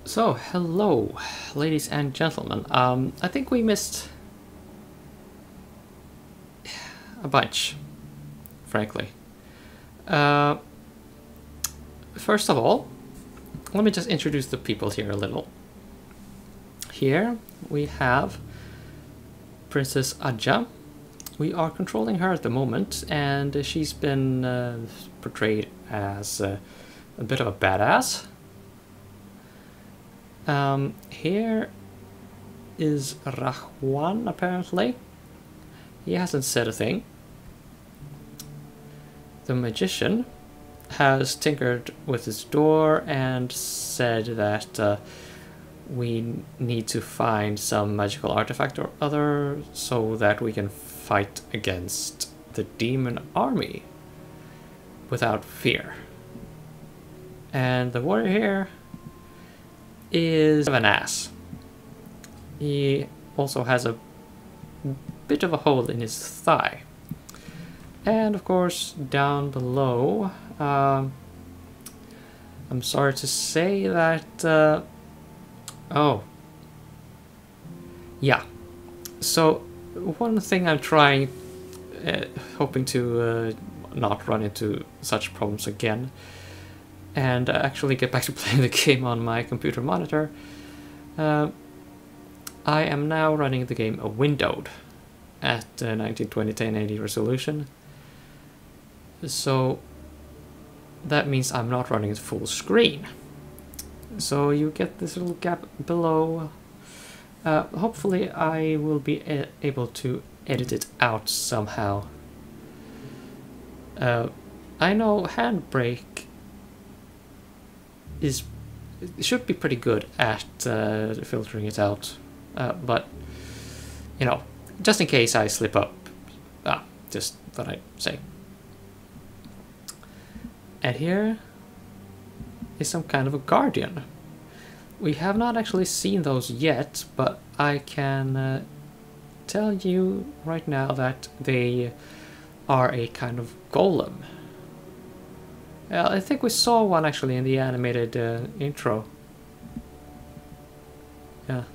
So, hello, ladies and gentlemen. I think we missed a bunch, frankly. Uh, First of all, let me just introduce the people here a little. Here we have Princess Aja. We are controlling her at the moment, and she's been portrayed as a bit of a badass. Here is Rahwan, apparently. He hasn't said a thing. The magician has tinkered with his door and said that we need to find some magical artifact or other so that we can fight against the demon army without fear. And the warrior here is an ass. He also has a bit of a hole in his thigh. And of course, down below, I'm sorry to say that, oh, yeah. So, one thing I'm trying, hoping to not run into such problems again, and actually get back to playing the game on my computer monitor, I am now running the game windowed at 1920 1080 resolution. So that means I'm not running it full screen. So you get this little gap below. Hopefully I will be able to edit it out somehow. I know Handbrake should be pretty good at filtering it out, but you know, just in case I slip up, just thought I'd say. And here is some kind of a guardian. We have not actually seen those yet, but I can tell you right now that they are a kind of golem. I think we saw one actually in the animated intro. Yeah.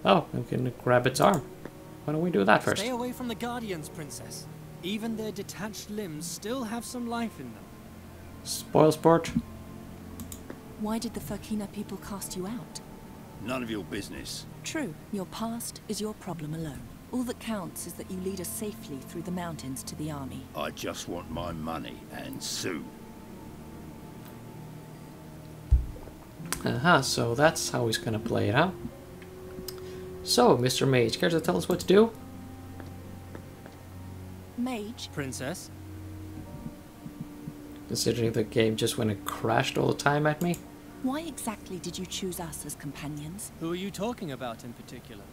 Oh, we can grab its arm. Why don't we do that first? Stay away from the Guardians, Princess. Even their detached limbs still have some life in them. Spoil sport. Why did the Fakina people cast you out? None of your business. True, your past is your problem alone. All that counts is that you lead us safely through the mountains to the army. I just want my money, and soon. So that's how he's gonna play it, huh? So, Mr. Mage, care to tell us what to do? Mage? Princess? Considering the game just went and crashed all the time at me? Why exactly did you choose us as companions? Who are you talking about in particular?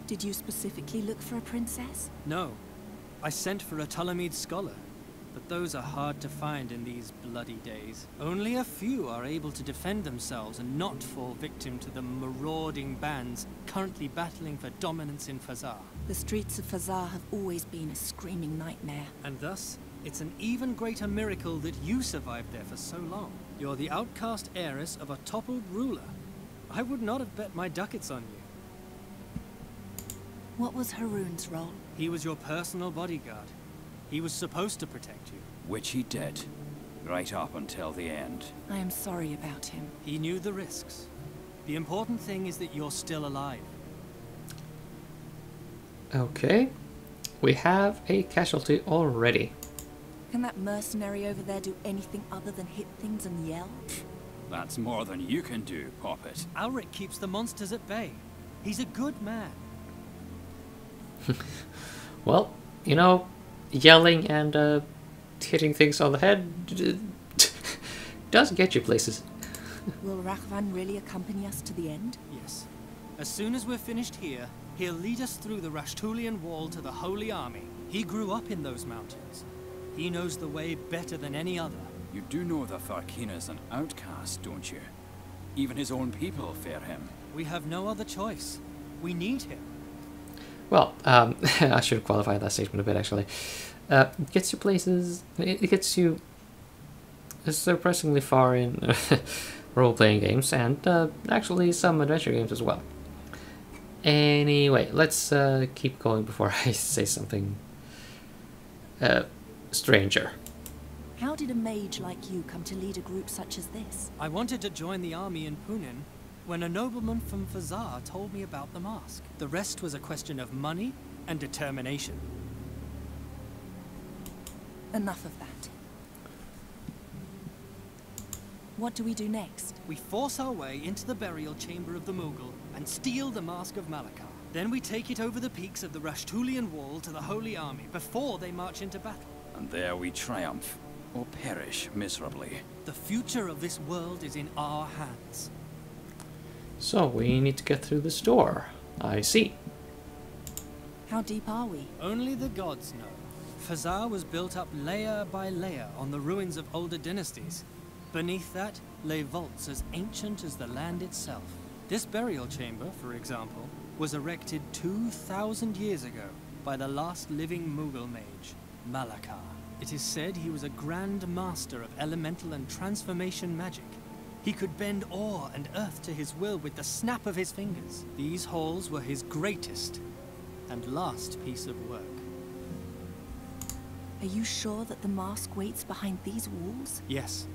Did you specifically look for a princess? No. I sent for a Ptolemede scholar. But those are hard to find in these bloody days. Only a few are able to defend themselves and not fall victim to the marauding bands currently battling for dominance in Fazar. The streets of Fazar have always been a screaming nightmare. And thus, it's an even greater miracle that you survived there for so long. You're the outcast heiress of a toppled ruler. I would not have bet my ducats on you. What was Haroon's role? He was your personal bodyguard. He was supposed to protect you. Which he did, right up until the end. I am sorry about him. He knew the risks. The important thing is that you're still alive. Okay. We have a casualty already. Can that mercenary over there do anything other than hit things and yell? That's more than you can do, Poppet. Alric keeps the monsters at bay. He's a good man. Well, you know, yelling and hitting things on the head does get you places. Will Rahvan really accompany us to the end? Yes. As soon as we're finished here, he'll lead us through the Rashtulian Wall to the Holy Army. He grew up in those mountains. He knows the way better than any other. You do know that Farkina's an outcast, don't you? Even his own people fear him. We have no other choice. We need him. Well, I should qualify that statement a bit, actually. It gets you places, it gets you surprisingly far in role-playing games and actually some adventure games as well. Anyway, let's keep going before I say something stranger. How did a mage like you come to lead a group such as this? I wanted to join the army in Punin when a nobleman from Fazar told me about the mask. The rest was a question of money and determination. Enough of that. What do we do next? We force our way into the burial chamber of the Mughal and steal the Mask of Malakar. Then we take it over the peaks of the Rashtulian Wall to the Holy Army before they march into battle. And there we triumph, or perish miserably. The future of this world is in our hands. So we need to get through this door. I see. How deep are we? Only the gods know. Fazar was built up layer by layer on the ruins of older dynasties. Beneath that lay vaults as ancient as the land itself. This burial chamber, for example, was erected 2,000 years ago by the last living Mughal mage, Malakar. It is said he was a grand master of elemental and transformation magic. He could bend ore and earth to his will with the snap of his fingers. These halls were his greatest and last piece of work. Are you sure that the mask waits behind these walls? Yes,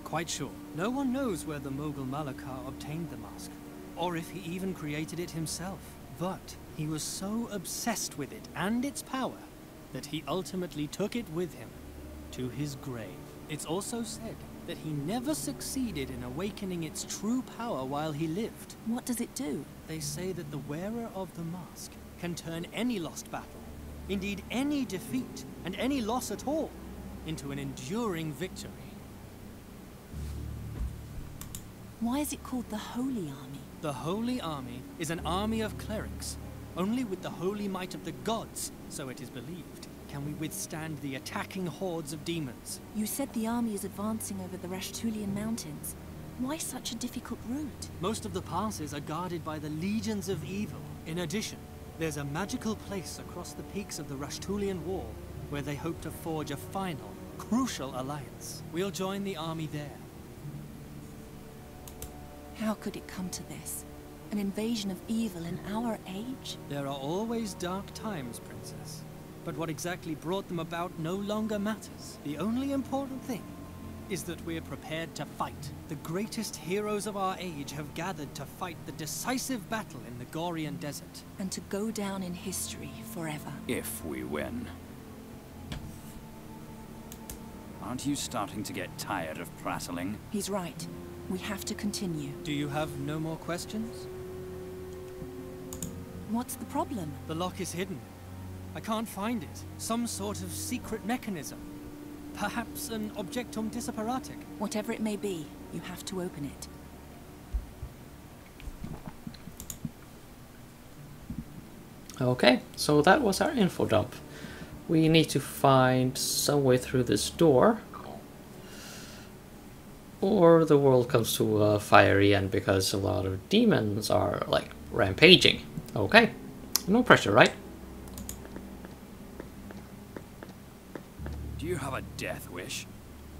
quite sure. No one knows where the Mughal Malakar obtained the mask, or if he even created it himself. But he was so obsessed with it and its power that he ultimately took it with him to his grave. It's also said that he never succeeded in awakening its true power while he lived. What does it do? They say that the wearer of the mask can turn any lost battle, indeed any defeat and any loss at all, into an enduring victory. Why is it called the Holy Army? The Holy Army is an army of clerics. Only with the holy might of the gods, so it is believed, can we withstand the attacking hordes of demons. You said the army is advancing over the Rashtulian mountains. Why such a difficult route? Most of the passes are guarded by the legions of evil. In addition, there's a magical place across the peaks of the Rashtulian Wall where they hope to forge a final, crucial alliance. We'll join the army there. How could it come to this? An invasion of evil in our age? There are always dark times, Princess. But what exactly brought them about no longer matters. The only important thing is that we're prepared to fight. The greatest heroes of our age have gathered to fight the decisive battle in the Gorian desert. And to go down in history forever. If we win. Aren't you starting to get tired of prattling? He's right. We have to continue. Do you have no more questions? What's the problem? The lock is hidden. I can't find it. Some sort of secret mechanism. Perhaps an objectum disapparatic. Whatever it may be, you have to open it. Okay, so that was our info dump. We need to find some way through this door, or the world comes to a fiery end because a lot of demons are like rampaging. Okay, no pressure, right? Do you have a death wish?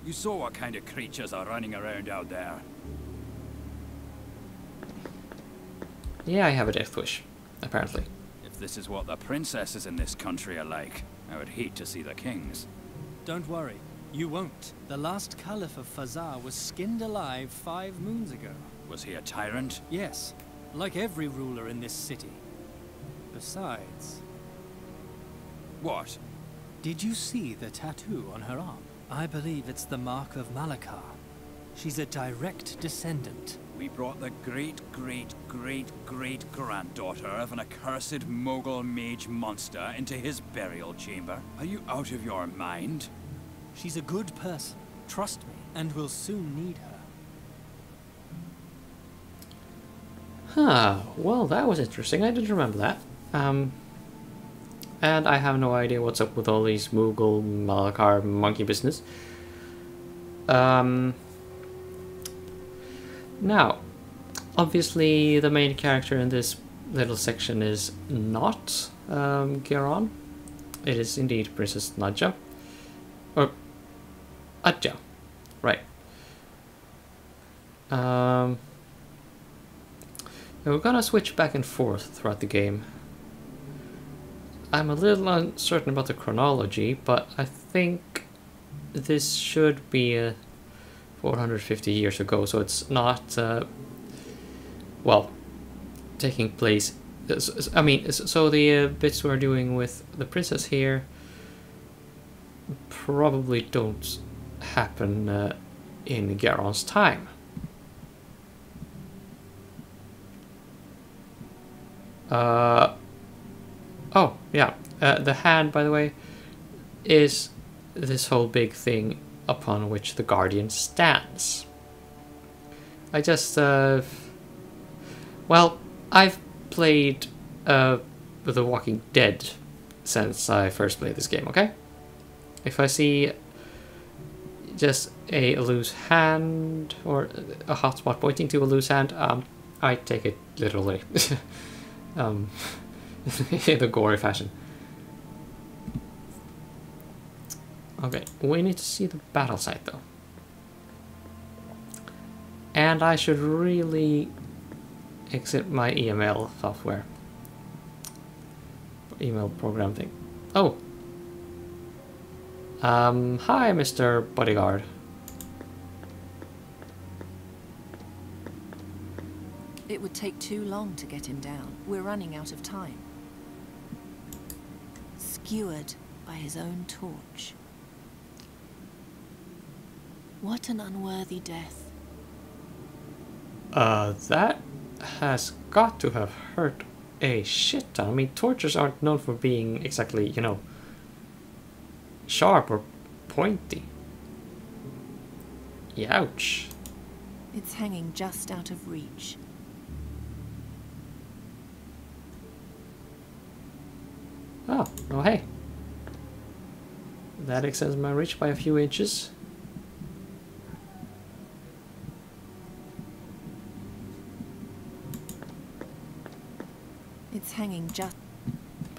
You saw what kind of creatures are running around out there. Yeah, I have a death wish, apparently. If this is what the princesses in this country are like, I would hate to see the kings. Don't worry, you won't. The last Caliph of Fazar was skinned alive 5 moons ago. Was he a tyrant? Yes, like every ruler in this city. Besides... What? Did you see the tattoo on her arm? I believe it's the mark of Malakar. She's a direct descendant. We brought the great-great-great-great-granddaughter of an accursed Mughal mage monster into his burial chamber. Are you out of your mind? She's a good person, trust me, and we'll soon need her. Huh, well that was interesting, I didn't remember that. And I have no idea what's up with all these Mughal, Malakar, monkey business. Now, obviously the main character in this little section is not Geron. It is indeed Princess Nadja. Or Adja, right. We're gonna switch back and forth throughout the game. I'm a little uncertain about the chronology, but I think this should be 450 years ago, so it's not, well, taking place. I mean, so the bits we're doing with the princess here probably don't happen in Geron's time. Oh, yeah. The hand, by the way, is this whole big thing upon which the Guardian stands. I just, well, I've played The Walking Dead since I first played this game, okay? If I see just a loose hand or a hotspot pointing to a loose hand, I take it literally. In the gory fashion. Okay, we need to see the battle site though. And I should really exit my email software. Email program thing. Oh! Hi, Mr. Bodyguard. It would take too long to get him down. We're running out of time. Skewered by his own torch. What an unworthy death. That has got to have hurt a shit ton. I mean, torches aren't known for being exactly, you know, sharp or pointy. Ouch. It's hanging just out of reach. Oh, hey. That extends my reach by a few inches. It's hanging just...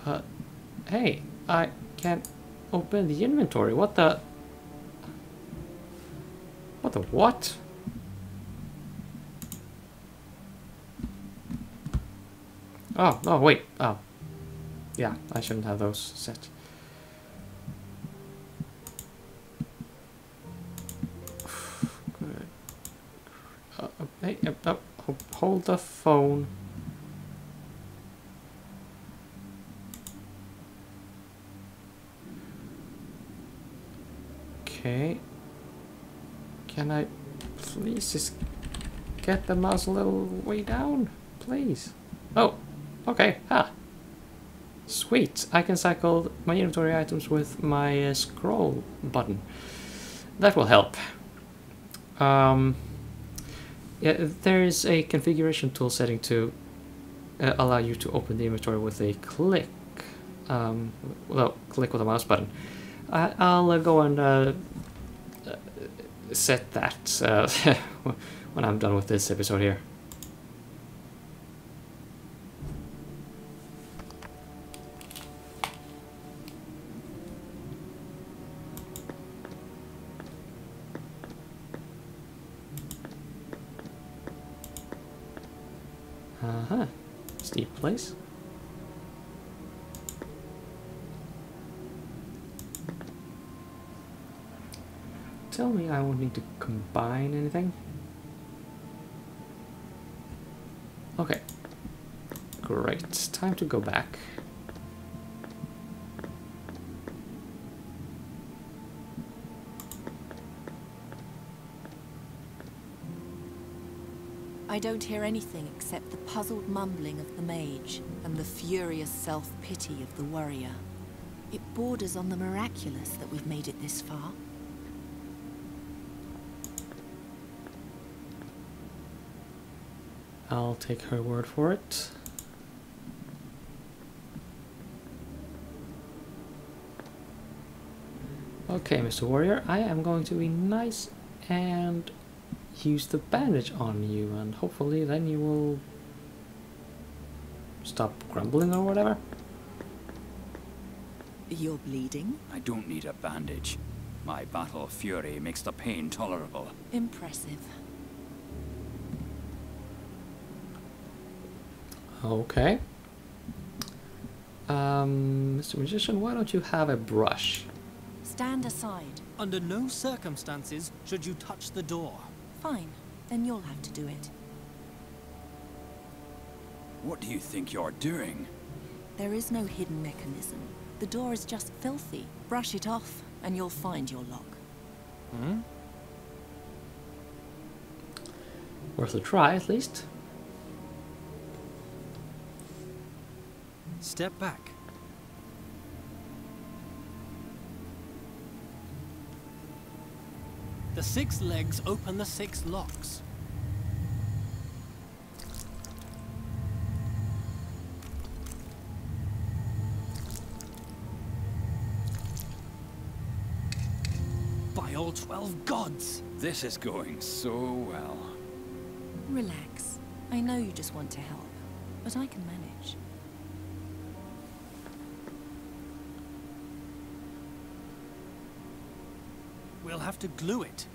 But, hey, I can't open the inventory. What the... What the what? Oh, wait. Oh. Yeah, I shouldn't have those set. Good. Hey, hold the phone. Okay. Can I please just get the mouse a little way down? Please. Oh, okay. Sweet. I can cycle my inventory items with my scroll button. That will help. Yeah, there is a configuration tool setting to allow you to open the inventory with a click. Well, click with a mouse button. I'll go and set that when I'm done with this episode here. Steep place. Tell me I won't need to combine anything. Okay. Great. Time to go back. I don't hear anything except the puzzled mumbling of the mage and the furious self-pity of the warrior. It borders on the miraculous that we've made it this far. I'll take her word for it. Okay, Mr. Warrior, I am going to be nice and use the bandage on you, and hopefully then you will stop grumbling or whatever. You're bleeding? I don't need a bandage. My battle fury makes the pain tolerable. Impressive. Okay. Mr. Magician, why don't you have a brush? Stand aside. Under no circumstances should you touch the door. Fine, then you'll have to do it. What do you think you're doing? There is no hidden mechanism. The door is just filthy. Brush it off, and you'll find your lock. Hmm? Worth a try, at least. Step back. The 6 legs open the 6 locks. By all 12 gods! This is going so well. Relax. I know you just want to help, but I can manage. We'll have to glue it.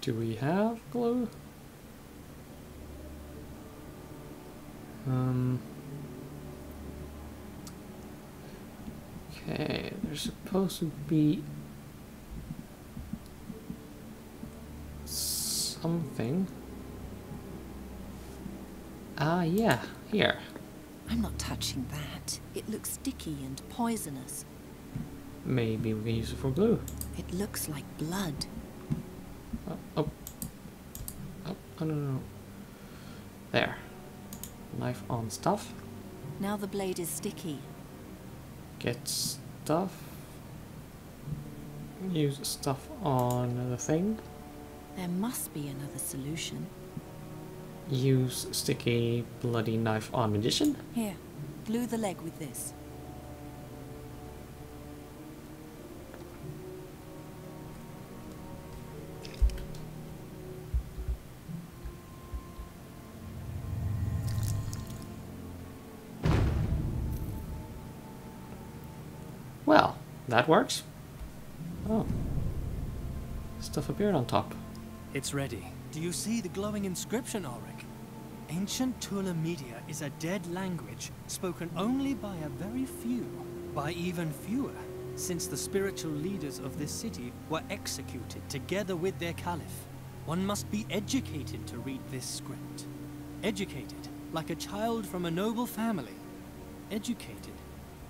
Do we have glue? Okay, there's supposed to be something. Ah, yeah, here. I'm not touching that. It looks sticky and poisonous. Maybe we can use it for glue. It looks like blood. Oh, no. There. Knife on stuff. Now the blade is sticky. Get stuff. Use stuff on the thing. There must be another solution. Use sticky bloody knife on magician. Here, glue the leg with this. Well, that works. Oh. Stuff appeared on top. It's ready. Do you see the glowing inscription, Ulrich? Ancient Tula Media is a dead language spoken only by a very few, by even fewer, since the spiritual leaders of this city were executed together with their caliph. One must be educated to read this script. Educated, like a child from a noble family. Educated,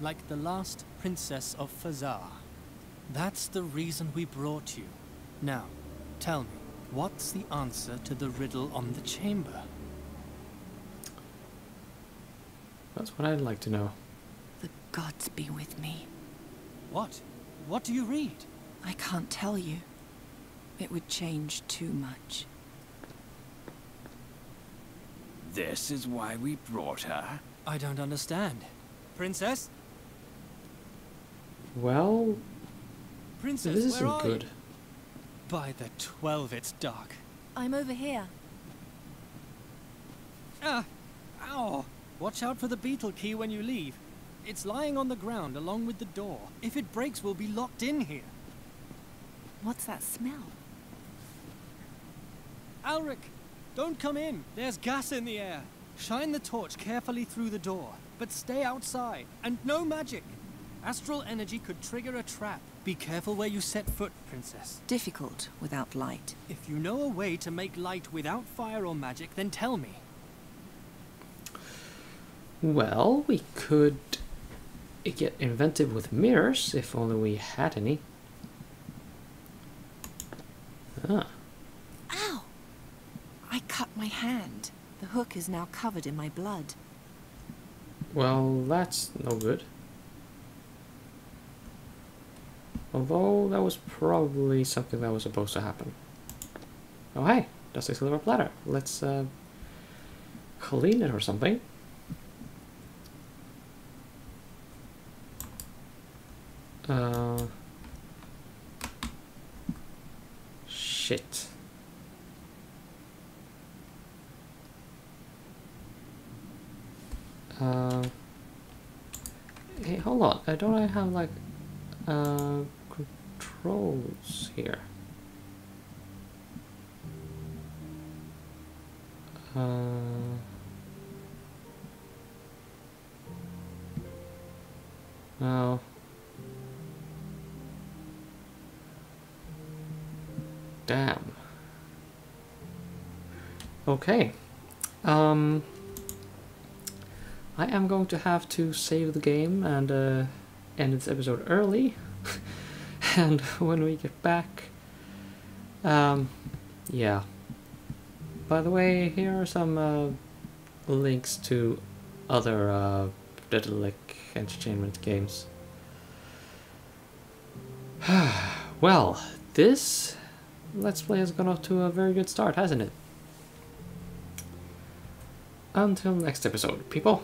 like the last princess of Fazar. That's the reason we brought you. Now, tell me, what's the answer to the riddle on the chamber? That's what I'd like to know. The gods be with me. What? What do you read? I can't tell you. It would change too much. This is why we brought her? I don't understand. Princess? Well, Princess, this where isn't are good. you? By the 12, it's dark. I'm over here. Ah! Ow! Watch out for the beetle key when you leave. It's lying on the ground along with the door. If it breaks, we'll be locked in here. What's that smell? Alric, don't come in. There's gas in the air. Shine the torch carefully through the door, but stay outside. And no magic. Astral energy could trigger a trap. Be careful where you set foot, Princess. Difficult without light. If you know a way to make light without fire or magic, then tell me. Well, we could get inventive with mirrors, if only we had any. Ah. Ow! I cut my hand. The hook is now covered in my blood. Well, that's no good. Although that was probably something that was supposed to happen. Oh hey, that's a silver platter. Let's clean it or something. Shit. Hey, hold on. Don't I have like controls here? Oh. Damn. Okay. I am going to have to save the game and end this episode early. And when we get back, yeah. By the way, here are some links to other Daedalic entertainment games. Well, this Let's Play has gone off to a very good start, hasn't it? Until next episode, people.